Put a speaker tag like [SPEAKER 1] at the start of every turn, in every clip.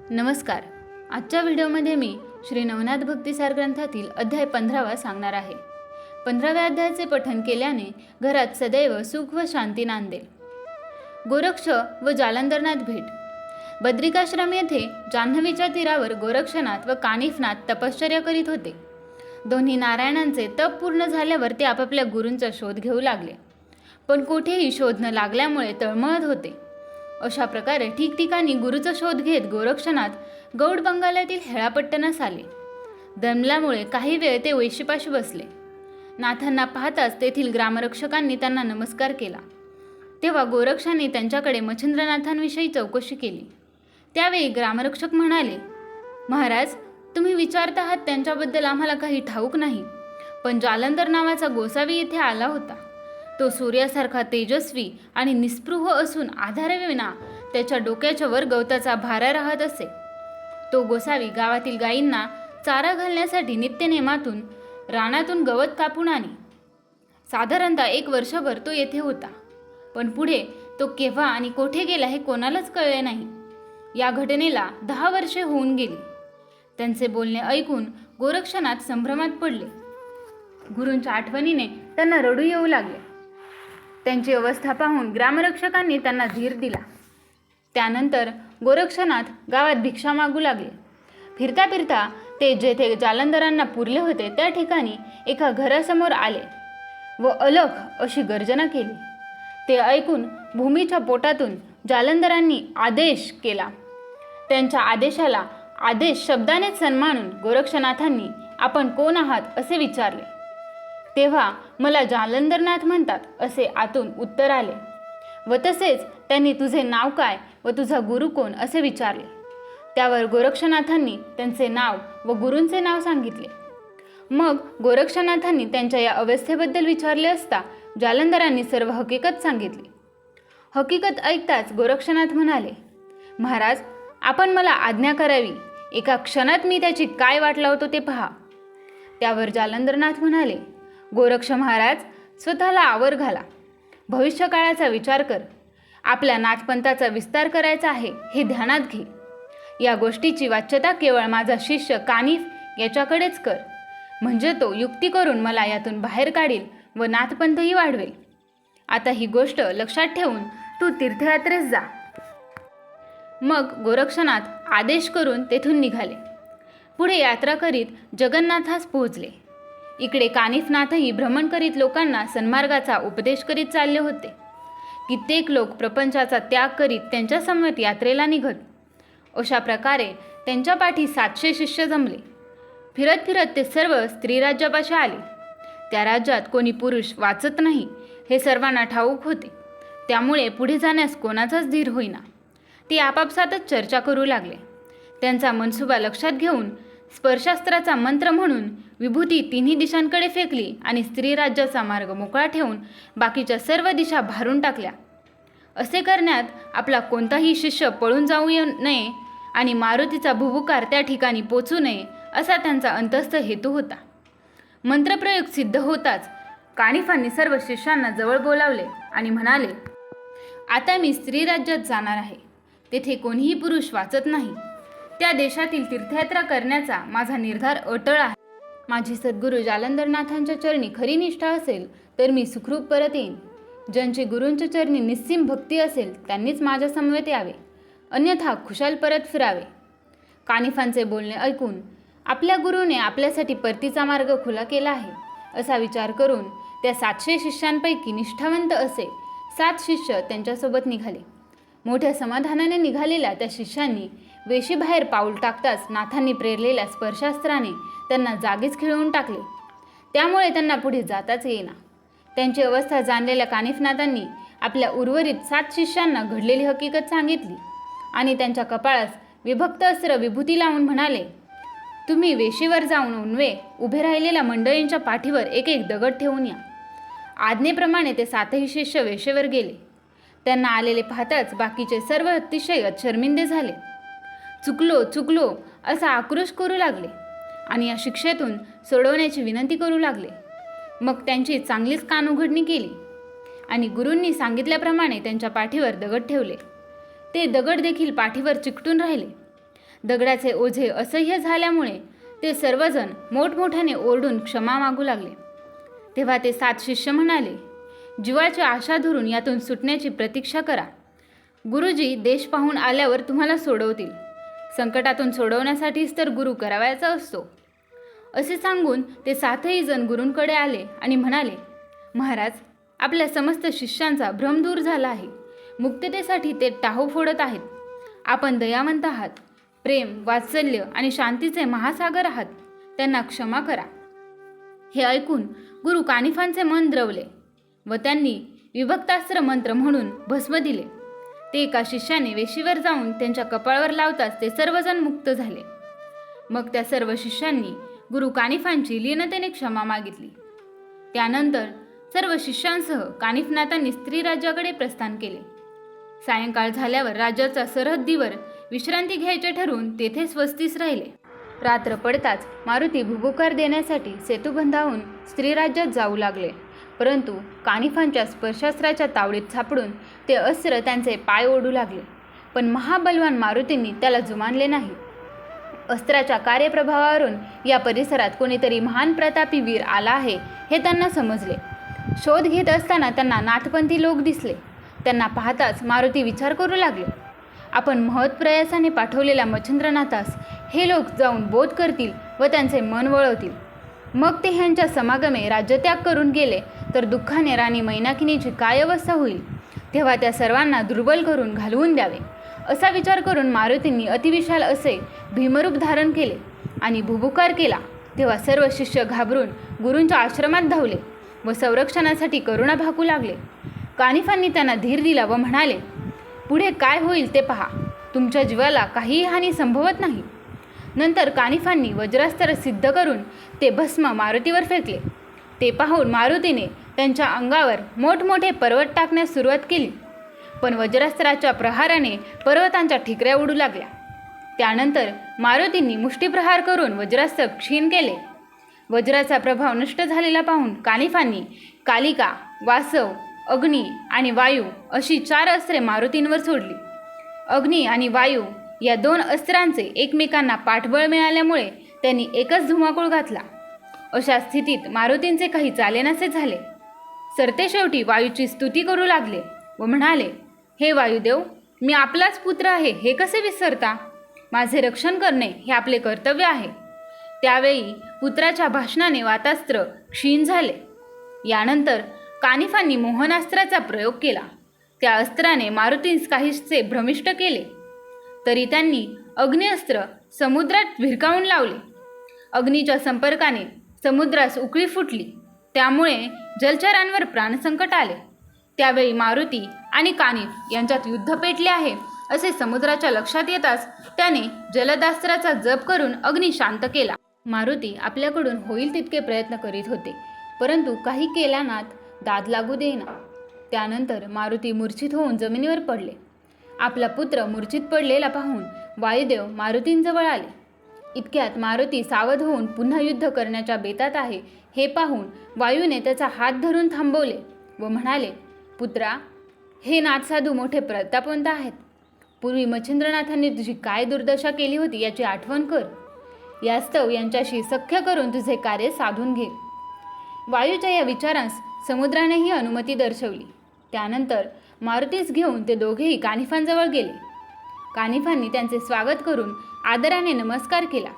[SPEAKER 1] नमस्कार. आजच्या व्हिडिओमध्ये मी श्री नवनाथ भक्तिसार ग्रंथातील अध्याय 15वा सांगणार आहे. 15व्या अध्यायाचे पठण केल्याने घरात सदैव सुख व शांती नांदेल. गोरक्ष व जालंधरनाथ भेट. बद्रिकाश्रम येथे जान्हवीच्या तीरावर गोरक्षनाथ व कानिफनाथ तपश्चर्या करीत होते. दोन्ही नारायणांचे तप पूर्ण झाल्यावर ते आपापल्या गुरूंचा शोध घेऊ लागले, पण कुठेही शोध न लागल्यामुळे तळमळत होते. अशा प्रकारे ठिकठिकाणी गुरुचा शोध घेत गोरक्षनाथ गौड बंगालातील हेळापट्टणास आले. दमल्यामुळे काही वेळ ते वेशीपाशी बसले. नाथांना पाहताच तेथील ग्रामरक्षकांनी त्यांना नमस्कार केला. तेव्हा गोरक्षाने त्यांच्याकडे मच्छिंद्रनाथांविषयी चौकशी केली. त्यावेळी ग्रामरक्षक म्हणाले, महाराज, तुम्ही विचारत आहात त्यांच्याबद्दल आम्हाला काही ठाऊक नाही, पण जालंधर नावाचा गोसावी येथे आला होता. तो सूर्यासारखा तेजस्वी आणि निस्पृह असून आधाराविना त्याच्या डोक्याच्या वर गवताचा भारा राहत असे. तो गोसावी गावातील गायींना चारा घालण्यासाठी नित्यनेमातून रानातून गवत कापून आणि साधारणतः 1 वर्षभर तो येथे होता. पण पुढे तो केव्हा आणि कोठे गेला हे कोणालाच कळले नाही. या घटनेला 10 वर्षे होऊन गेली. त्यांचे बोलणे ऐकून गोरक्षनाथ संभ्रमात पडले. गुरूंच्या आठवणीने त्यांना रडू येऊ लागले. त्यांची अवस्था पाहून ग्रामरक्षकांनी त्यांना धीर दिला. त्यानंतर गोरक्षनाथ गावात भिक्षा मागू लागले. फिरता फिरता ते जेथे जालंधरांना पुरले होते त्या ठिकाणी एका घरासमोर आले व अलख अशी गर्जना केली. ते ऐकून भूमीच्या पोटातून जालंधरांनी आदेश केला. त्यांच्या आदेशाला आदेश शब्दानेच सन्मानून गोरक्षनाथांनी आपण कोण आहात असे विचारले. तेव्हा मला जालंधरनाथ म्हणतात असे आतून उत्तर आले व तसेच त्यांनी तुझे नाव काय व तुझा गुरु कोण असे विचारले. त्यावर गोरक्षनाथांनी त्यांचे नाव व गुरूंचे नाव सांगितले. मग गोरक्षनाथांनी त्यांच्या या अवस्थेबद्दल विचारले असता जालंधरांनी सर्व हकीकत सांगितली. हकीकत ऐकताच गोरक्षनाथ म्हणाले, महाराज, आपण मला आज्ञा करावी. एका क्षणात मी त्याची काय वाट लावतो ते पहा. त्यावर जालंधरनाथ म्हणाले, गोरक्ष महाराज, स्वतःला आवर घाला. भविष्यकाळाचा विचार कर. आपल्या नाथपंथाचा विस्तार करायचा आहे हे ध्यानात घे. या गोष्टीची वाच्यता केवळ माझा शिष्य कानिफ याच्याकडेच कर, म्हणजे तो युक्ती करून मला यातून बाहेर काढील व नाथपंथही वाढवेल. आता ही गोष्ट लक्षात ठेवून तू तीर्थयात्रेस जा. मग गोरक्षनाथ आदेश करून तेथून निघाले. पुढे यात्रा करीत जगन्नाथास पोहोचले. इकडे कानिफनाथही भ्रमण करीत लोकांना सन्मार्गाचा उपदेश करीत चालले होते. कित्येक लोक प्रपंचाचा त्याग करीत त्यांच्या समवेत यात्रेला निघत. अशा प्रकारे त्यांच्या पाठी 700 शिष्य जमले. फिरत फिरत ते सर्व स्त्रीराज्यापाशी आले. त्या राज्यात कोणी पुरुष वाचत नाही हे सर्वांना ठाऊक होते. त्यामुळे पुढे जाण्यास कोणाचाच धीर होईना. ते आपापसातच चर्चा करू लागले. त्यांचा मनसुबा लक्षात घेऊन स्पर्शास्त्राचा मंत्र म्हणून विभूती 3 दिशांकडे फेकली आणि स्त्रीराज्याचा मार्ग मोकळा ठेवून बाकीच्या सर्व दिशा भारून टाकल्या. असे करण्यात आपला कोणताही शिष्य पळून जाऊ नये आणि मारुतीचा भुभुकार त्या ठिकाणी पोचू नये असा त्यांचा अंतस्थ हेतू होता. मंत्रप्रयोग सिद्ध होताच कानिफांनी सर्व शिष्यांना जवळ बोलावले आणि म्हणाले, आता मी स्त्रीराज्यात जाणार आहे. तेथे कोणीही पुरुष वाचत नाही. त्या देशातील तीर्थयात्रा करण्याचा माझा निर्धार अटळ आहे. माझी सद्गुरू जालंधरनाथांच्या चरणी खरी निष्ठा असेल तर मी सुखरूप परत येईन. ज्यांची गुरूंच्या चरणी निस्सीम भक्ती असेल त्यांनीच माझ्या समवेत यावे, अन्यथा खुशाल परत फिरावे. कानिफांचे बोलणे ऐकून आपल्या गुरुने आपल्यासाठी परतीचा मार्ग खुला केला आहे असा विचार करून त्या 700 शिष्यांपैकी निष्ठावंत असे 7 शिष्य त्यांच्यासोबत निघाले. मोठ्या समाधानाने निघालेल्या त्या शिष्यांनी वेशीबाहेर पाऊल टाकताच नाथांनी प्रेरलेल्या स्पर्शास्त्राने त्यांना जागीच खिळवून टाकले. त्यामुळे त्यांना पुढे जाताच येईना. त्यांची अवस्था जाणलेल्या कानिफनाथांनी आपल्या उर्वरित 7 शिष्यांना घडलेली हकीकत सांगितली आणि त्यांच्या कपाळास विभक्त अस्त्र विभूती लावून म्हणाले, तुम्ही वेशीवर जाऊन उभे राहिलेल्या मंडळींच्या पाठीवर एक एक दगड ठेवून या. आज्ञेप्रमाणे ते 7ही शिष्य वेशीवर गेले. त्यांना आलेले पाहताच बाकीचे सर्व अतिशय शर्मिंदे झाले. चुकलो चुकलो असा आक्रोश करू लागले आणि या शिक्षेतून सोडवण्याची विनंती करू लागले. मग त्यांची चांगलीच कानउघडणी केली आणि गुरूंनी सांगितल्याप्रमाणे त्यांच्या पाठीवर दगड ठेवले. ते दगड देखील पाठीवर चिकटून राहिले. दगडाचे ओझे असह्य झाल्यामुळे ते सर्वजण मोठमोठ्याने ओरडून क्षमा मागू लागले. तेव्हा ते 7 शिष्य म्हणाले, जीवाची आशा धरून यातून सुटण्याची प्रतीक्षा करा. गुरुजी देश पाहून आल्यावर तुम्हाला सोडवतील. संकटातून सोडवण्यासाठीच तर गुरु करावयाचा असतो. असे सांगून ते 7ही जण गुरूंकडे आले आणि म्हणाले, महाराज, आपल्या समस्त शिष्यांचा भ्रम दूर झाला आहे. मुक्ततेसाठी ते टाहो फोडत आहेत. आपण दयावंत आहात, प्रेम, वात्सल्य आणि शांतीचे महासागर आहात. त्यांना क्षमा करा. हे ऐकून गुरु कानिफांचे मन द्रवले व त्यांनी विभक्तास्त्र मंत्र म्हणून भस्म दिले. ते एका शिष्याने वेशीवर जाऊन त्यांच्या कपाळावर लावताच ते सर्वजण मुक्त झाले. मग त्या सर्व शिष्यांनी गुरु कानिफांची लीनतेने क्षमा मागितली. त्यानंतर सर्व शिष्यांसह कानिफनाथांनी स्त्री राज्याकडे प्रस्थान केले. सायंकाळ झाल्यावर राज्याच्या सरहद्दीवर विश्रांती घ्यायचे ठरवून तेथे स्वस्तीस राहिले. रात्र पडताच मारुती भुभुकार देण्यासाठी सेतुबंधावून स्त्रीराज्यात जाऊ लागले. परंतु कानिफांच्या स्पर्शास्त्राच्या तावडीत सापडून ते अस्त्र त्यांचे पाय ओढू लागले. पण महाबलवान मारुतींनी त्याला जुमानले नाही. अस्त्राच्या कार्यप्रभावावरून या परिसरात कोणीतरी महान प्रतापी वीर आला आहे हे त्यांना समजले. शोध घेत असताना त्यांना नाथपंथी लोक दिसले. त्यांना पाहताच मारुती विचार करू लागले, आपण महत्प्रयासाने पाठवलेल्या मच्छिंद्रनाथास हे लोक जाऊन बोध करतील व त्यांचे मन वळवतील. मग ते ह्यांच्या समागमे राज्यत्याग करून गेले तर दुःखाने राणी मैनाकिनीची काय अवस्था होईल. तेव्हा त्या सर्वांना दुर्बल करून घालवून द्यावे असा विचार करून मारुतींनी अतिविशाल असे भीमरूप धारण केले आणि भुभुकार केला. तेव्हा सर्व शिष्य घाबरून गुरूंच्या आश्रमात धावले व संरक्षणासाठी करुणा भाकू लागले. कानिफांनी त्यांना धीर दिला व म्हणाले, पुढे काय होईल ते पहा. तुमच्या जीवाला काहीही हानी संभवत नाही. नंतर कानिफांनी वज्रास्त्र सिद्ध करून ते भस्म मारुतीवर फेकले. ते पाहून मारुतीने त्यांच्या अंगावर मोठमोठे पर्वत टाकण्यास सुरुवात केली. पण वज्रास्त्राच्या प्रहाराने पर्वतांच्या ठिकऱ्या उडू लागल्या. त्यानंतर मारुतींनी मुष्टीप्रहार करून वज्रास्त्र क्षीण केले. वज्राचा प्रभाव नष्ट झालेला पाहून कानिफांनी कालिका, वासव, अग्नी आणि वायू अशी 4 अस्त्रे मारुतींवर सोडली. अग्नी आणि वायू या 2 अस्त्रांचे एकमेकांना पाठबळ मिळाल्यामुळे त्यांनी एकच धुमाकूळ घातला. अशा स्थितीत मारुतींचे काही चालेनासे झाले. सरते शेवटी वायूची स्तुती करू लागले व म्हणाले, हे वायुदेव, मी आपलाच पुत्र आहे हे कसे विसरता. माझे रक्षण करणे हे आपले कर्तव्य आहे. त्यावेळी पुत्राच्या भाषणाने वातास्त्र क्षीण झाले. यानंतर कानिफांनी मोहनास्त्राचा प्रयोग केला. त्या अस्त्राने मारुतींस काहीसे भ्रमिष्ट केले. तरी त्यांनी अग्निअस्त्र समुद्रात भिरकावून लावले. अग्नीच्या संपर्काने समुद्रास उकळी फुटली. त्यामुळे जलचरांवर प्राणसंकट आले. त्यावेळी मारुती आणि कानिफ यांच्यात युद्ध पेटले आहे असे समुद्राच्या लक्षात येताच त्याने जलदास्त्राचा जप करून अग्नी शांत केला. मारुती आपल्याकडून होईल तितके प्रयत्न करीत होते, परंतु काही केल्यानात दाद लागू देईना. त्यानंतर मारुती मूर्छित होऊन जमिनीवर पडले. आपला पुत्र मूर्छित पडलेला पाहून वायुदेव मारुतींजवळ आले. इतक्यात मारुती सावध होऊन पुन्हा युद्ध करण्याच्या बेतात आहे हे पाहून वायूने त्याचा हात धरून थांबवले व म्हणाले, पुत्रा, हे नाथसाधू मोठे प्रतापवंत आहेत. पूर्वी मच्छिंद्रनाथांनी तुझी काय दुर्दशा केली होती याची आठवण कर. यास्तव यांच्याशी सख्य करून तुझे कार्य साधून घे. वायूच्या या विचारांस समुद्रानेही अनुमती दर्शवली. त्यानंतर मारुतीस घेऊन ते दोघेही कानिफांजवळ गेले. कानिफांनी त्यांचे स्वागत करून आदराने नमस्कार केला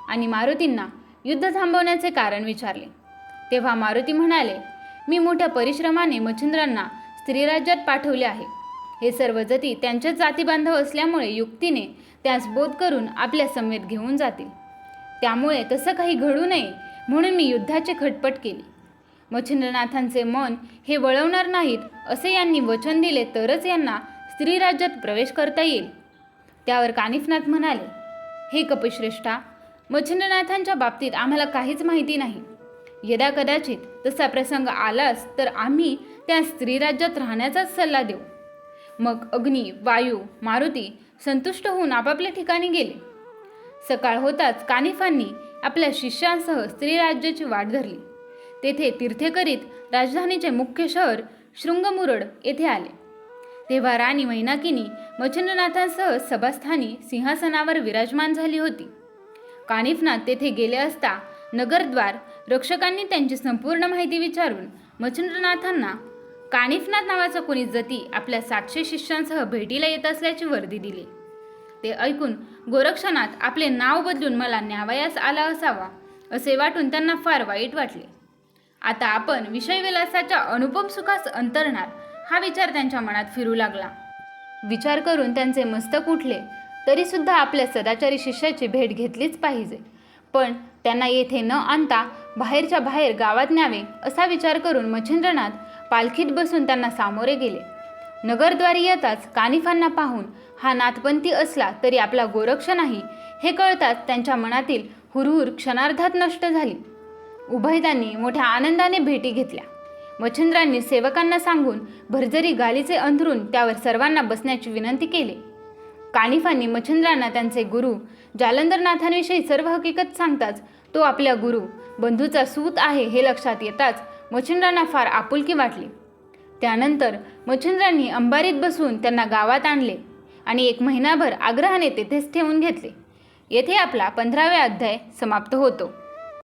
[SPEAKER 1] आणि मारुतींना युद्ध थांबवण्याचे कारण विचारले. तेव्हा मारुती म्हणाले, मी मोठ्या परिश्रमाने मच्छिंद्रांना स्त्रीराज्यात पाठवले आहे. हे सर्व जती त्यांचेच जातीबांधव असल्यामुळे युक्तीने त्यास बोध करून आपल्या समेत घेऊन जातील. त्यामुळे तसं काही घडू नये म्हणून मी युद्धाची खटपट केली. मच्छिंद्रनाथांचे मन हे वळवणार नाहीत असे यांनी वचन दिले तरच यांना स्त्रीराज्यात प्रवेश करता येईल. त्यावर कानिफनाथ म्हणाले, हे कपिश्रेष्ठा, मच्छिंद्रनाथांच्या बाबतीत आम्हाला काहीच माहिती नाही. यदा कदाचित तसा प्रसंग आलाच तर आम्ही त्या स्त्रीराज्यात राहण्याचाच सल्ला देऊ. मग अग्नी, वायू, मारुती संतुष्ट होऊन आपापल्या ठिकाणी गेले. सकाळ होताच कानिफांनी आपल्या शिष्यांसह स्त्रीराज्याची वाट धरली. तेथे तीर्थे करीत राजधानीचे मुख्य शहर शृंगमुरड येथे आले. तेव्हा राणी मैनाकिनी मच्छिंद्रनाथांसह सभास्थानी सिंहासनावर विराजमान झाली होती. कानिफनाथ तेथे गेले असता नगरद्वार रक्षकांनी त्यांची संपूर्ण माहिती विचारून मच्छिंद्रनाथांना कानिफनाथ नावाचा कोणी जती आपल्या 700 शिष्यांसह भेटीला येत असल्याची वर्दी दिली. ते ऐकून गोरक्षनाथ आपले नाव बदलून मला न्यावयास आला असावा असे वाटून त्यांना फार वाईट वाटले. आता आपण विषयविलासाच्या अनुपम सुखास अंतरणार हा विचार त्यांच्या मनात फिरू लागला. विचार करून त्यांचे मस्तक उठले. तरीसुद्धा आपल्या सदाचारी शिष्याची भेट घेतलीच पाहिजे, पण त्यांना येथे न आणता बाहेरच्या बाहेर गावात न्यावे असा विचार करून मच्छिंद्रनाथ पालखीत बसून त्यांना सामोरे गेले. नगरद्वारी येताच कानिफांना पाहून हा नाथपंथी असला तरी आपला गोरक्ष नाही हे कळताच त्यांच्या मनातील हुरहुर क्षणार्धात नष्ट झाली. उभयतांनी मोठ्या आनंदाने भेटी घेतल्या. मच्छिंद्रांनी सेवकांना सांगून भरजरी गालीचे अंथरून त्यावर सर्वांना बसण्याची विनंती केली. कानिफांनी मच्छिंद्रांना त्यांचे गुरु जालंधरनाथांविषयी सर्व हकीकत सांगताच तो आपल्या गुरु बंधूचा सूत आहे हे लक्षात येताच मच्छिंद्रांना फार आपुलकी वाटली. त्यानंतर मच्छिंद्रांनी अंबारीत बसून त्यांना गावात आणले आणि 1 महिनाभर आग्रहाने तेथेच ठेवून घेतले. येथे आपला 15वा अध्याय समाप्त होतो.